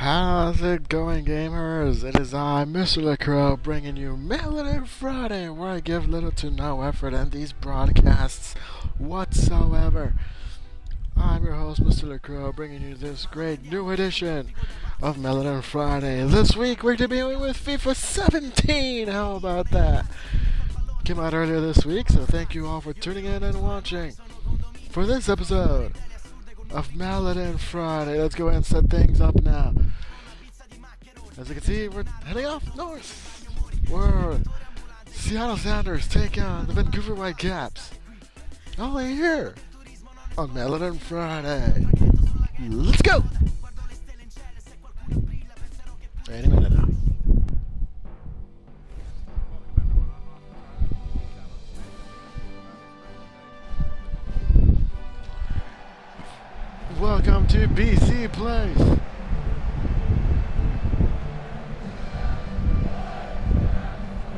How's it going, gamers? It is I, Mr. LeCrow, bringing you Melody Friday, where I give little to no effort in these broadcasts whatsoever. I'm your host, Mr. LeCrow, bringing you this great new edition of Melody Friday. This week, we're debuting with FIFA 17. How about that? Came out earlier this week, so thank you all for tuning in and watching. For this episode of Melody Friday, let's go ahead and set things up now. As you can see, we're heading off north, where Seattle Sounders take on the Vancouver Whitecaps. Only here on Melody Friday. Let's go! Any minute now. Welcome to BC Place.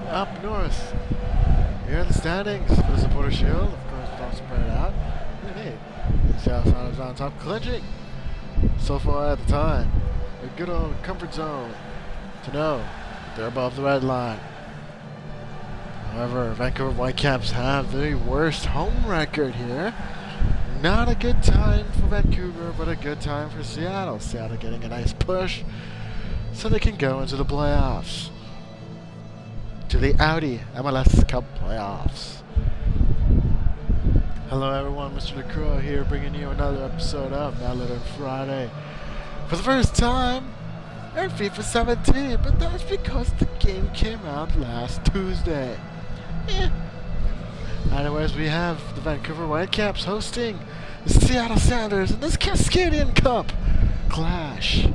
Up north. Here are the standings for the Supporter Shield. Of course, don't spread out. Hey, Seattle Sounders on top, clinching. So far at the time, a good old comfort zone to know they're above the red line. However, Vancouver Whitecaps have the worst home record here. Not a good time for Vancouver, but a good time for Seattle. Seattle getting a nice push so they can go into the playoffs. To the Audi MLS Cup playoffs. Hello everyone, Mr. LeCrow here, bringing you another episode of Melody Friday. For the first time in FIFA 17, but that's because the game came out last Tuesday. Anyways, we have the Vancouver Whitecaps hosting the Seattle Sounders in this Cascadian Cup clash.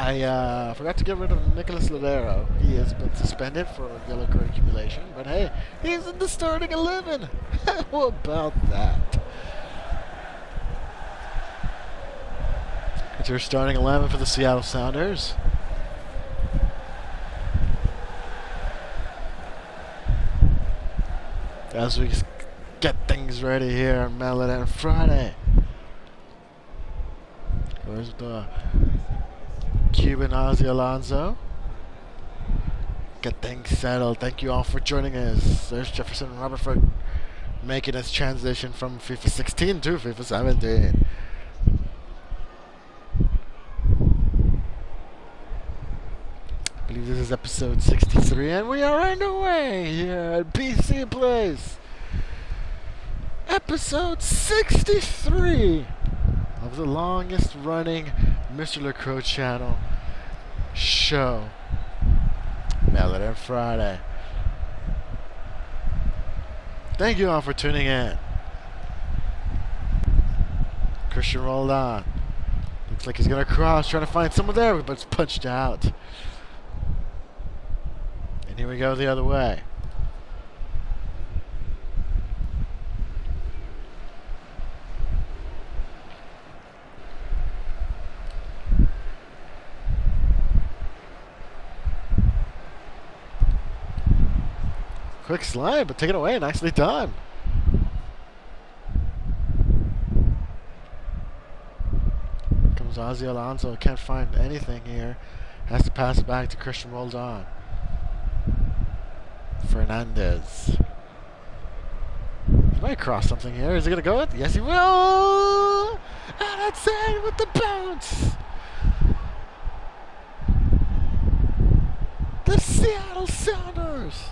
I forgot to get rid of Nicholas Ladero. He has been suspended for yellow card accumulation, but hey, he's in the starting 11. How about that? It's your starting 11 for the Seattle Sounders. As we get things ready here on Melody Friday. Where's the Cuban Ozzy Alonso? Get things settled. Thank you all for joining us. There's Jefferson Rutherford making his transition from FIFA 16 to FIFA 17. I believe this is episode 63, and we are underway here at BC Place. Episode 63 of the longest running Mr. LeCrow channel show, Melody Friday. Thank you all for tuning in. Christian rolled on. Looks like he's gonna cross, trying to find someone there, but it's punched out. And here we go the other way. Quick slide, but take it away. Nicely done. Here comes Ozzy Alonso. Can't find anything here. Has to pass it back to Christian Roldan. Fernandez. He might cross something here. Is he going to go it? Yes, he will. And that's it with the bounce. The Seattle Sounders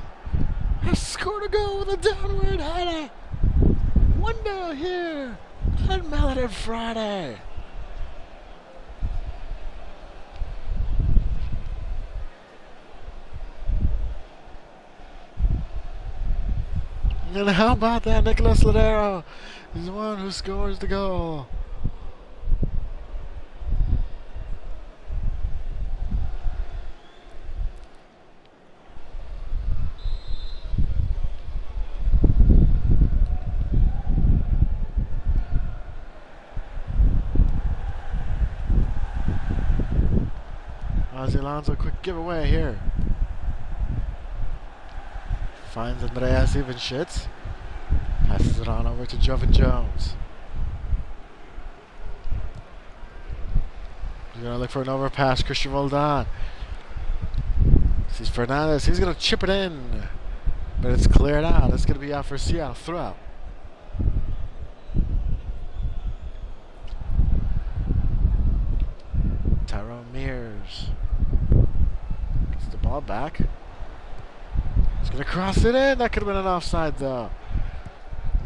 have scored a goal with a downward header. 1-0 here on Melody Friday. And how about that? Nicholas Ladero is the one who scores the goal. Ozzy Alonso, quick giveaway here. Finds Andreas Ivanschitz. Passes it on over to Jovan Jones. He's going to look for an overpass. Christian Roldan. Sees Fernandez. He's going to chip it in. But it's cleared out. It's going to be out for a Seattle throw. Tyrone Mears gets the ball back. He's going to cross it in. That could have been an offside, though.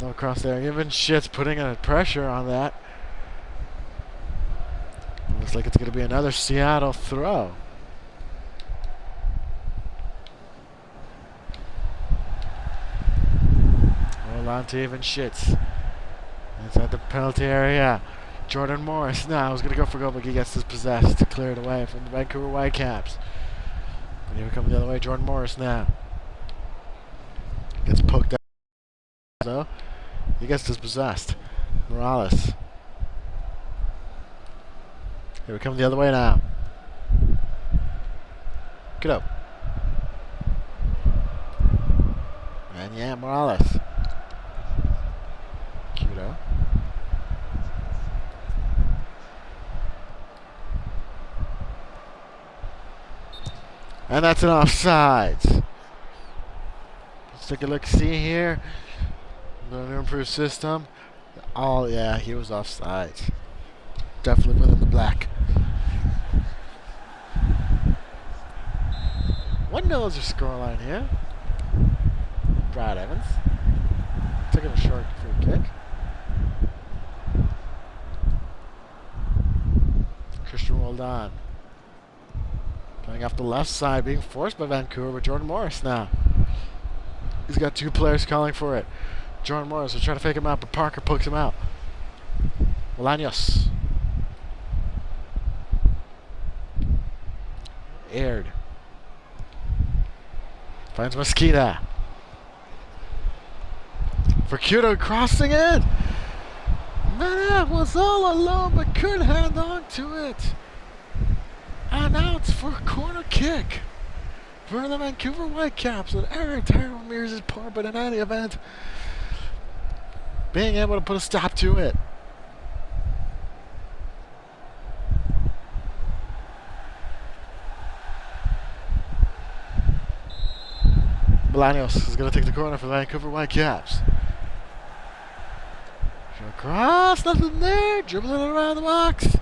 No cross there. Even Shit's putting a pressure on that. Looks like it's going to be another Seattle throw. Hold on to even Shits. Inside the penalty area. Jordan Morris now is going to go for goal, but he gets dispossessed to clear it away from the Vancouver Whitecaps. And here we come the other way. Jordan Morris now. Gets poked out. So he gets dispossessed. Morales. Here we come the other way now. Get up. And yeah, Morales. Cuto. And that's an offside. Let's take a look. See here. The new improved system. Oh yeah, he was offside. Definitely within the black. 1-0 is your scoreline here. Brad Evans taking a short free kick. Christian Roldan playing off the left side, being forced by Vancouver with Jordan Morris now. He's got two players calling for it. Jordan Morris will try to fake him out, but Parker pokes him out. Bolaños. Aired. Finds Mosqueda. For Cuto crossing it. Manav was all alone but couldn't hang on to it. And now it's for a corner kick for the Vancouver Whitecaps. And Eric Tyrone Mears' part, but in any event, being able to put a stop to it. Bolaños is going to take the corner for the Vancouver Whitecaps. Cross, nothing there. Dribbling it around the box.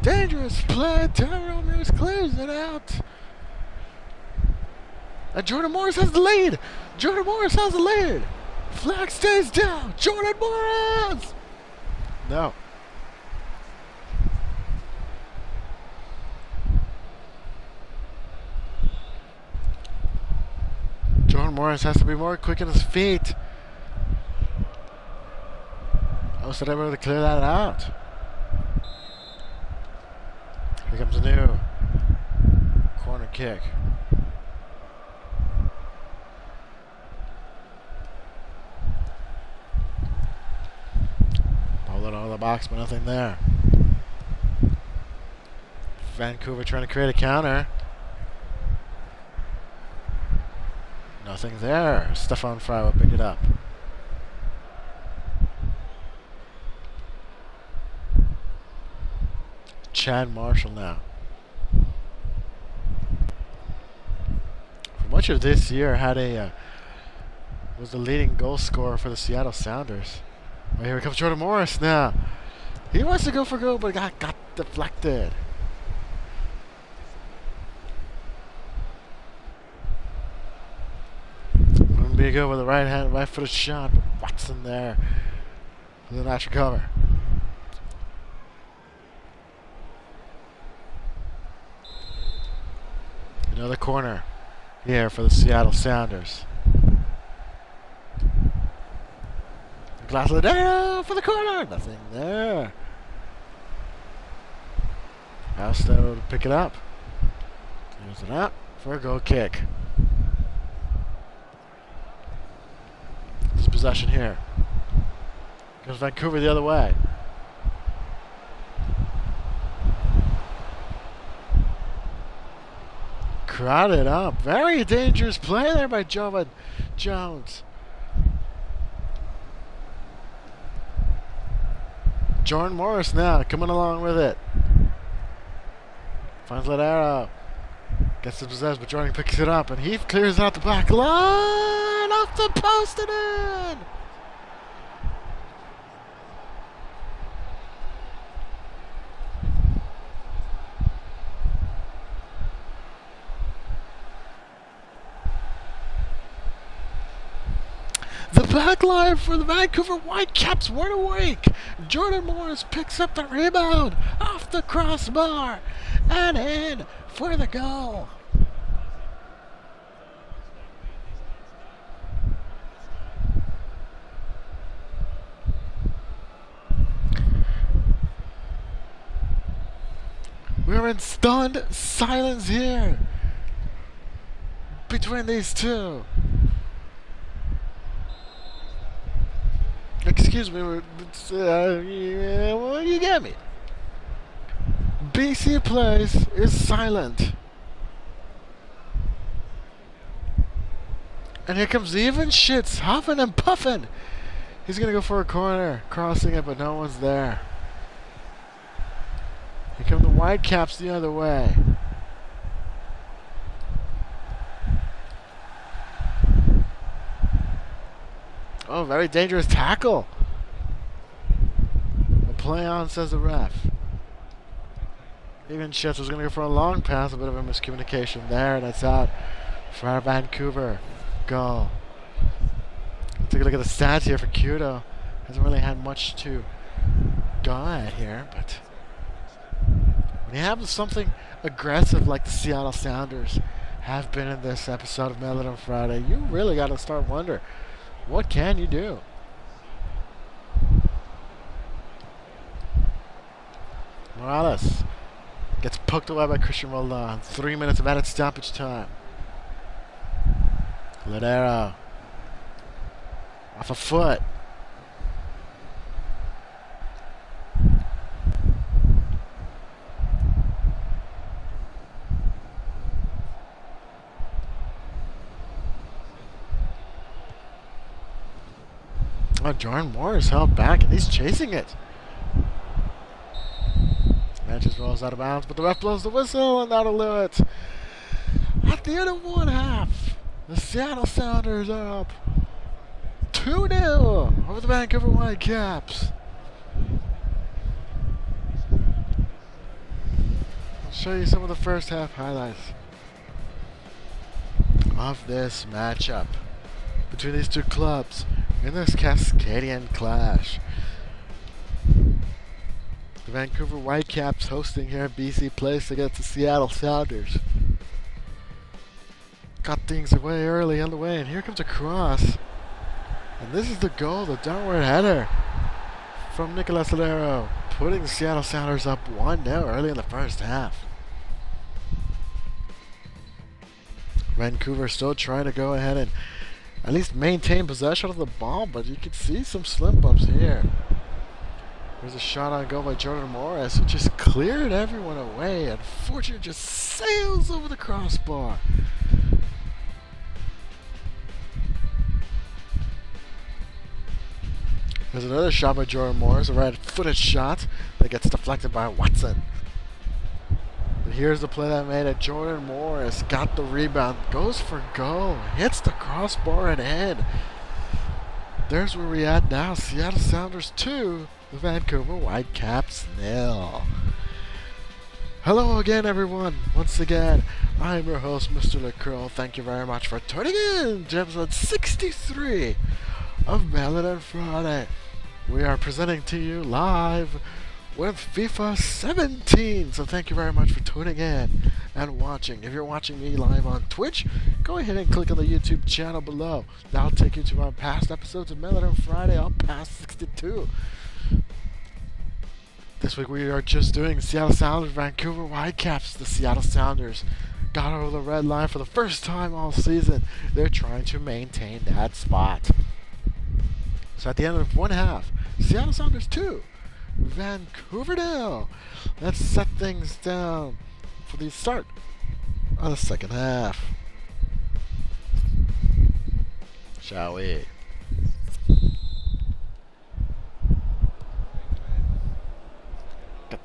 Dangerous play. Tyrone Mears clears it out. And Jordan Morris has the lead. Jordan Morris has the lead. Flag stays down. Jordan Morris. No. Jordan Morris has to be more quick on his feet. Oh, so they were able to clear that out. Here comes a new corner kick. Pull it out of the box, but nothing there. Vancouver trying to create a counter. Nothing there. Stefan Fry will pick it up. Chad Marshall now. For much of this year, had was the leading goal scorer for the Seattle Sounders. Well, here comes Jordan Morris now. He wants to go for goal, but got deflected. Wouldn't be good with a right footed shot, but Watson there with a nice recover. Another corner here for the Seattle Sounders. Glasladeo for the corner. Nothing there. Alstow to pick it up. Here's it up for a goal kick. This possession here. Goes Vancouver the other way. Crowded up. Very dangerous play there by Jovan Jones. Jordan Morris now coming along with it. Finds LeCrow. Gets the possession, but Jordan picks it up, and he clears out the back line, off the post and in. The back line for the Vancouver Whitecaps weren't awake. Jordan Morris picks up the rebound off the crossbar and in for the goal. We're in stunned silence here between these two. Excuse me, well, you get me. BC Place is silent. And here comes even shits, huffing and puffing. He's gonna go for a corner, crossing it, but no one's there. Here come the Whitecaps the other way. Oh, very dangerous tackle. A play on, says the ref. Even Shitz was going to go for a long pass, a bit of a miscommunication there, and it's out for our Vancouver goal. Let's take a look at the stats here for Kudo. Hasn't really had much to go at here, but when you have something aggressive like the Seattle Sounders have been in this episode of Melon on Friday, you really got to start wondering, what can you do? Morales gets poked away by Christian Roldan. 3 minutes of added stoppage time. LeCrow off a foot. Oh, Jordan Morris held back and he's chasing it. Man just rolls out of bounds, but the ref blows the whistle and that'll do it. At the end of one half, the Seattle Sounders are up 2-0 over the Vancouver Whitecaps. I'll show you some of the first half highlights of this matchup between these two clubs in this Cascadian clash. The Vancouver Whitecaps hosting here at BC Place against the Seattle Sounders. Got things away early on the way, and here comes a cross. And this is the goal, the downward header from Nicolas LeCrow, putting the Seattle Sounders up 1-0 early in the first half. Vancouver still trying to go ahead and at least maintain possession of the ball, but you can see some slip ups here. There's a shot on goal by Jordan Morris, who just cleared everyone away. Unfortunately, just sails over the crossbar. There's another shot by Jordan Morris, a right-footed shot that gets deflected by Watson. But here's the play that made it. Jordan Morris got the rebound, goes for goal, hits the crossbar and in. There's where we at now. Seattle Sounders 2, the Vancouver Whitecaps 0. Hello again, everyone. Once again, I'm your host, Mr. LeCrow. Thank you very much for tuning in to episode 63 of Melon on Friday. We are presenting to you live with FIFA 17. So thank you very much for tuning in and watching. If you're watching me live on Twitch, go ahead and click on the YouTube channel below. That'll take you to our past episodes of Melon on Friday, all past 62. This week we are just doing Seattle Sounders, Vancouver Whitecaps. The Seattle Sounders got over the red line for the first time all season. They're trying to maintain that spot. So at the end of one half, Seattle Sounders 2, Vancouver 0. Let's set things down for the start of the second half. Shall we?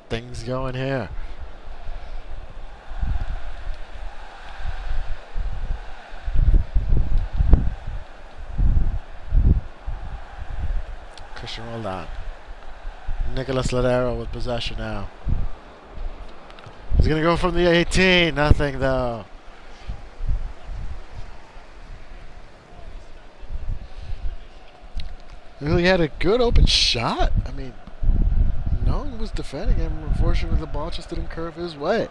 things going here. Christian Roldan. Nicolas Ladero with possession now. He's going to go from the 18. Nothing, though. He really had a good open shot. I mean, no one was defending him. Unfortunately, the ball just didn't curve his way.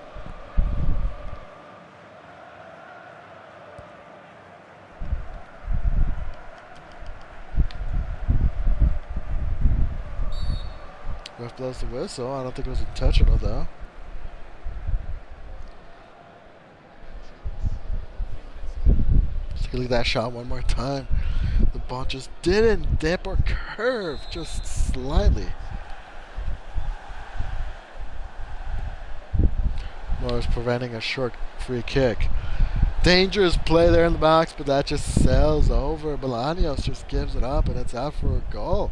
Ref blows the whistle. I don't think it was intentional, though. Let's take a look at that shot one more time. The ball just didn't dip or curve, just slightly. Morris preventing a short free kick. Dangerous play there in the box, but that just sails over. Bolaños just gives it up, and it's out for a goal.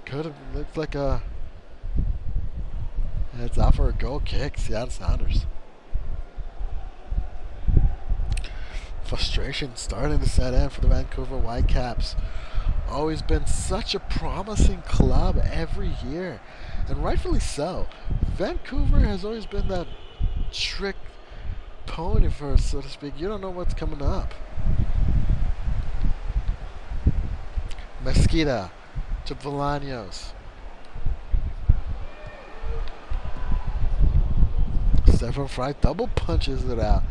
Could have looked like a... It's out for a goal kick, Seattle Sounders. Frustration starting to set in for the Vancouver Whitecaps. Always been such a promising club every year, and rightfully so. Vancouver has always been that trick pony for us, so to speak. You don't know what's coming up. Mesquita to Bolaños. Stefan Fry double punches it out.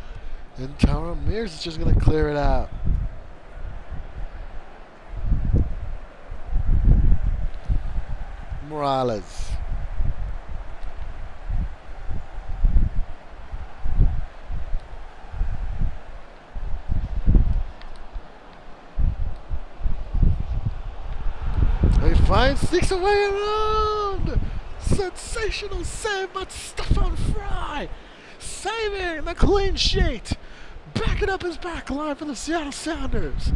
And Tyrone Mears is just going to clear it out. Morales. He finds, sneaks away around. Sensational save by Stefan Fry. Saving the clean sheet. Backing up his back line for the Seattle Sounders.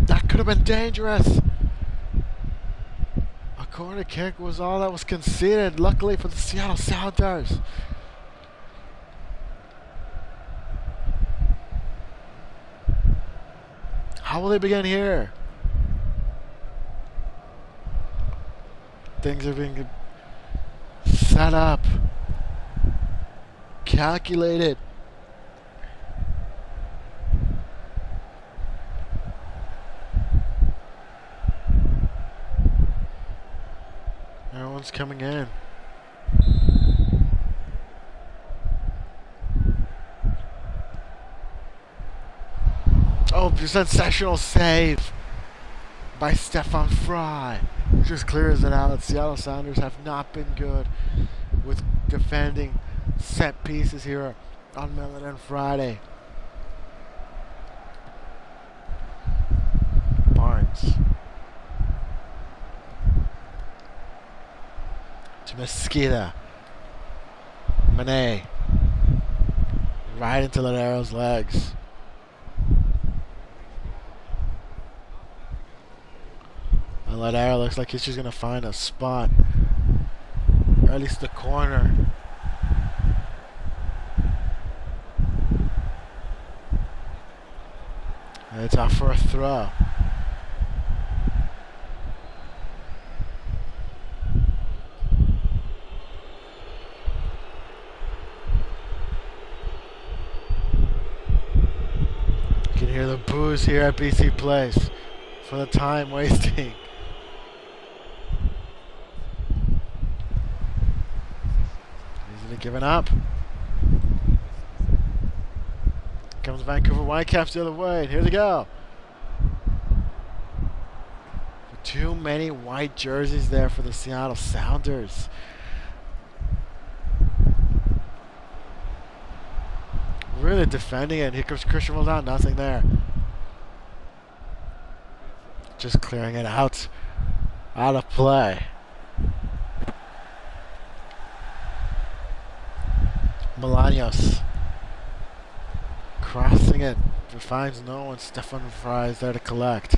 That could have been dangerous. A corner kick was all that was conceded, luckily for the Seattle Sounders. How will they begin here? Things are being set up, calculated. Everyone's coming in. Oh, sensational save by Stefan Fry. Just clears it out. Seattle Sounders have not been good with defending set pieces here on Millen Friday. Barnes to Mesquita. Manet right into Ladero's legs. And Ladero looks like he's just going to find a spot, or at least the corner. And it's out for a throw. You can hear the boos here at BC Place for the time wasting. Giving up. Comes Vancouver Whitecaps the other way. And here they go. Too many white jerseys there for the Seattle Sounders. Really defending it. Here comes Christian Roldan. Nothing there. Just clearing it out. Out of play. Bolaños crossing it finds no one. Stefan Fry is there to collect.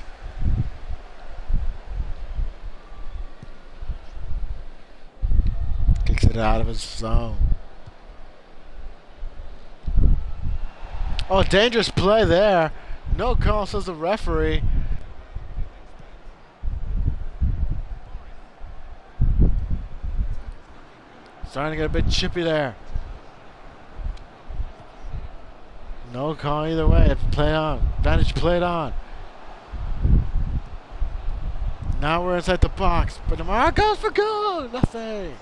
Kicks it out of his zone. Oh, dangerous play there. No call, says the referee. Starting to get a bit chippy there. No call either way. Play on. Advantage played on. Now we're inside the box. But Demar goes for goal. Nothing.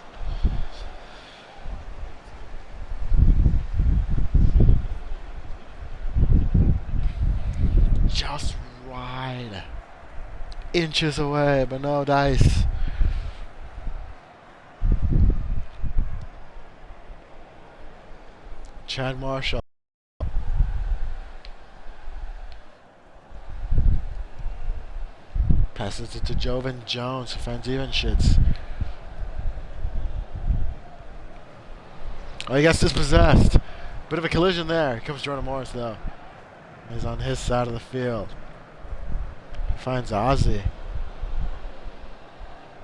Just wide. Inches away, but no dice. Chad Marshall. Passes it to Jovan Jones, who finds Ivanschitz. Oh, he gets dispossessed. Bit of a collision there. Here comes Jordan Morris, though. He's on his side of the field. Finds Ozzy.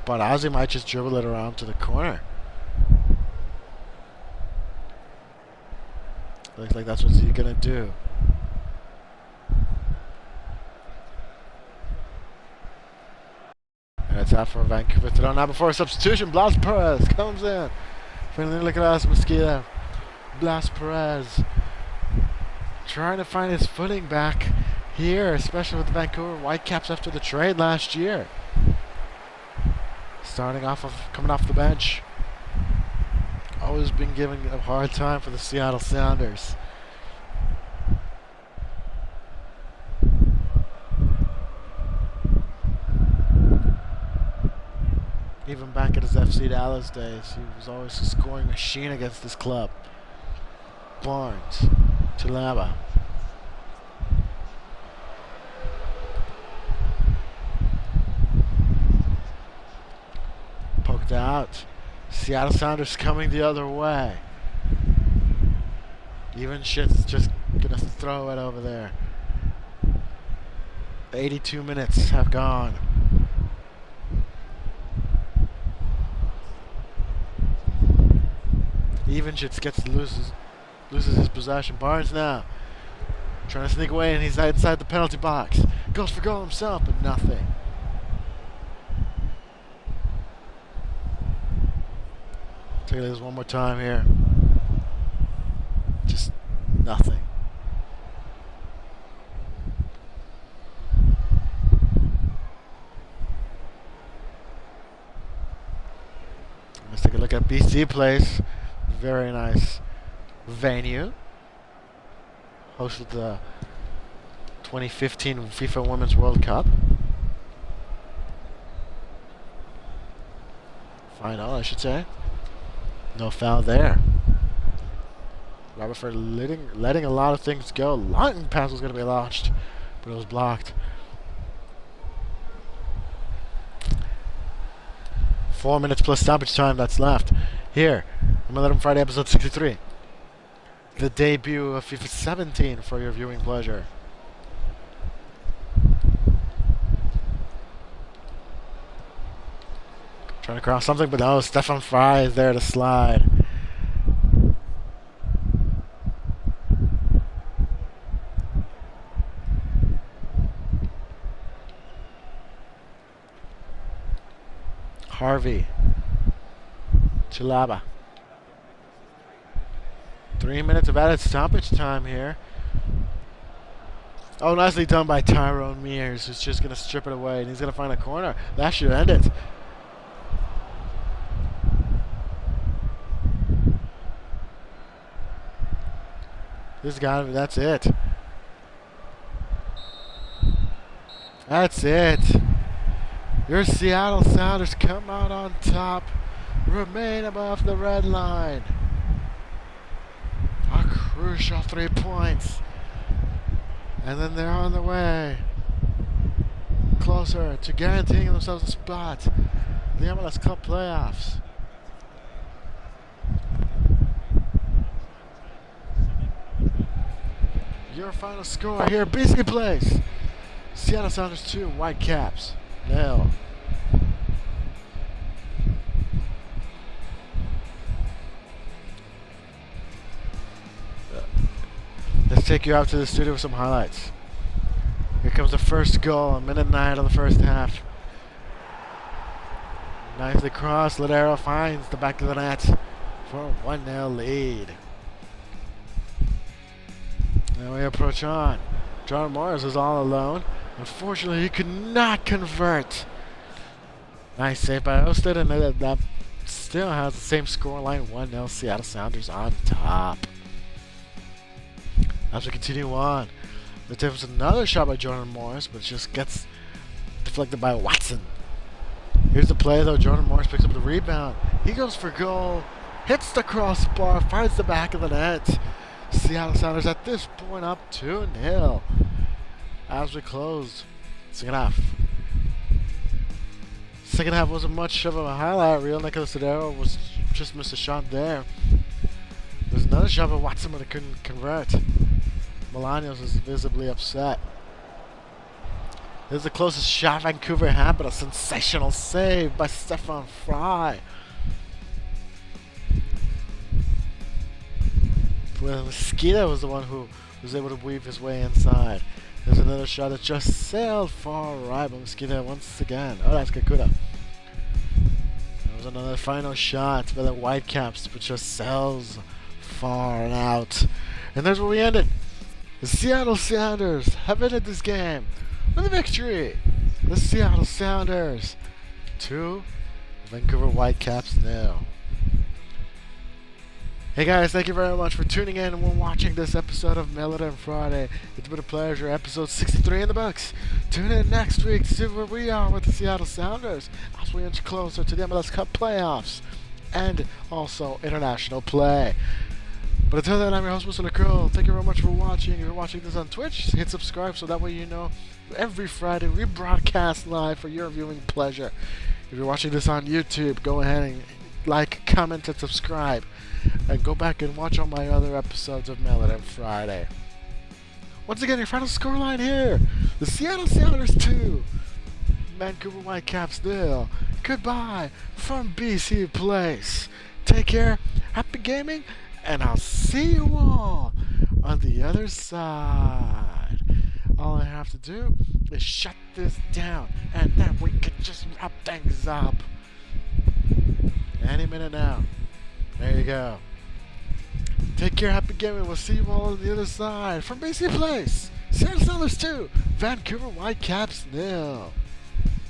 But Ozzy might just dribble it around to the corner. Looks like that's what he's going to do. And it's out for Vancouver to now before a substitution. Blas Perez comes in. Finally, look at us, Mosquito. Blas Perez trying to find his footing back here, especially with the Vancouver Whitecaps after the trade last year. Coming off the bench. Always been giving a hard time for the Seattle Sounders. Even back at his FC Dallas days, he was always a scoring machine against this club. Barnes, Tulaba. Poked out. Seattle Sounders coming the other way. Ivanschitz just gonna throw it over there. 82 minutes have gone. Ivanschitz loses his possession. Barnes now trying to sneak away, and he's inside the penalty box. Goes for goal himself, but nothing. Take this one more time here. Just nothing. Let's take a look at BC Place. Very nice venue. Hosted the 2015 FIFA Women's World Cup. Final, I should say. No foul there. Robert for letting a lot of things go. Long pass was going to be launched, but it was blocked. 4 minutes plus stoppage time that's left. Here, Wimbledon Friday episode 63. The debut of FIFA 17 for your viewing pleasure. Trying to cross something, but no, Stefan Fry is there to slide. Harvey. Chilaba. 3 minutes of added stoppage time here. Oh, nicely done by Tyrone Mears, who's just going to strip it away, and he's going to find a corner. That should end it. That's it. That's it. Your Seattle Sounders come out on top, remain above the red line. A crucial 3 points. And then they're on the way closer to guaranteeing themselves a spot in the MLS Cup playoffs. your final score here, BC Place. Seattle Sounders 2, Whitecaps 0. Let's take you out to the studio with some highlights. Here comes the first goal, a minute 9 of the first half. Nicely crossed, LeCrow finds the back of the net for a 1-0 lead. Now we approach on. John Morris is all alone. Unfortunately, he could not convert. Nice save by Osted, and that still has the same scoreline, 1-0 Seattle Sounders on top. As we continue on, there was another shot by Jordan Morris, but just gets deflected by Watson. Here's the play though. Jordan Morris picks up the rebound. He goes for goal, hits the crossbar, finds the back of the net. Seattle Sounders at this point up 2-0 as we close second half. Second half wasn't much of a highlight reel. Nicholas Sedero was just missed a shot there. There's another shot by Watson, but it couldn't convert. Melanios is visibly upset. This is the closest shot Vancouver had, but a sensational save by Stefan Fry. Well, Mosquito was the one who was able to weave his way inside. There's another shot that just sailed far right, but Mosquito once again. Oh, that's Kakuda. There was another final shot by the Whitecaps, but just sails far and out. And there's where we ended. The Seattle Sounders have ended this game with a victory. The Seattle Sounders 2, Vancouver Whitecaps 0. Hey guys, thank you very much for tuning in and watching this episode of Melody Friday. It's been a pleasure. Episode 63 in the books. Tune in next week to see where we are with the Seattle Sounders as we inch closer to the MLS Cup playoffs and also international play. But until then, I'm your host, Mr. LeCrow. Thank you very much for watching. If you're watching this on Twitch, hit subscribe so that way you know every Friday we broadcast live for your viewing pleasure. If you're watching this on YouTube, go ahead and like, comment, and subscribe. And go back and watch all my other episodes of Melody Friday. Once again, your final scoreline here. The Seattle Sounders 2, Vancouver Whitecaps 0. Goodbye from BC Place. Take care, happy gaming, and I'll see you all on the other side. All I have to do is shut this down, and then we can just wrap things up. Any minute now. There you go. Take care, happy gaming. We'll see you all on the other side. From BC Place, Seattle Sounders 2, Vancouver Whitecaps 0.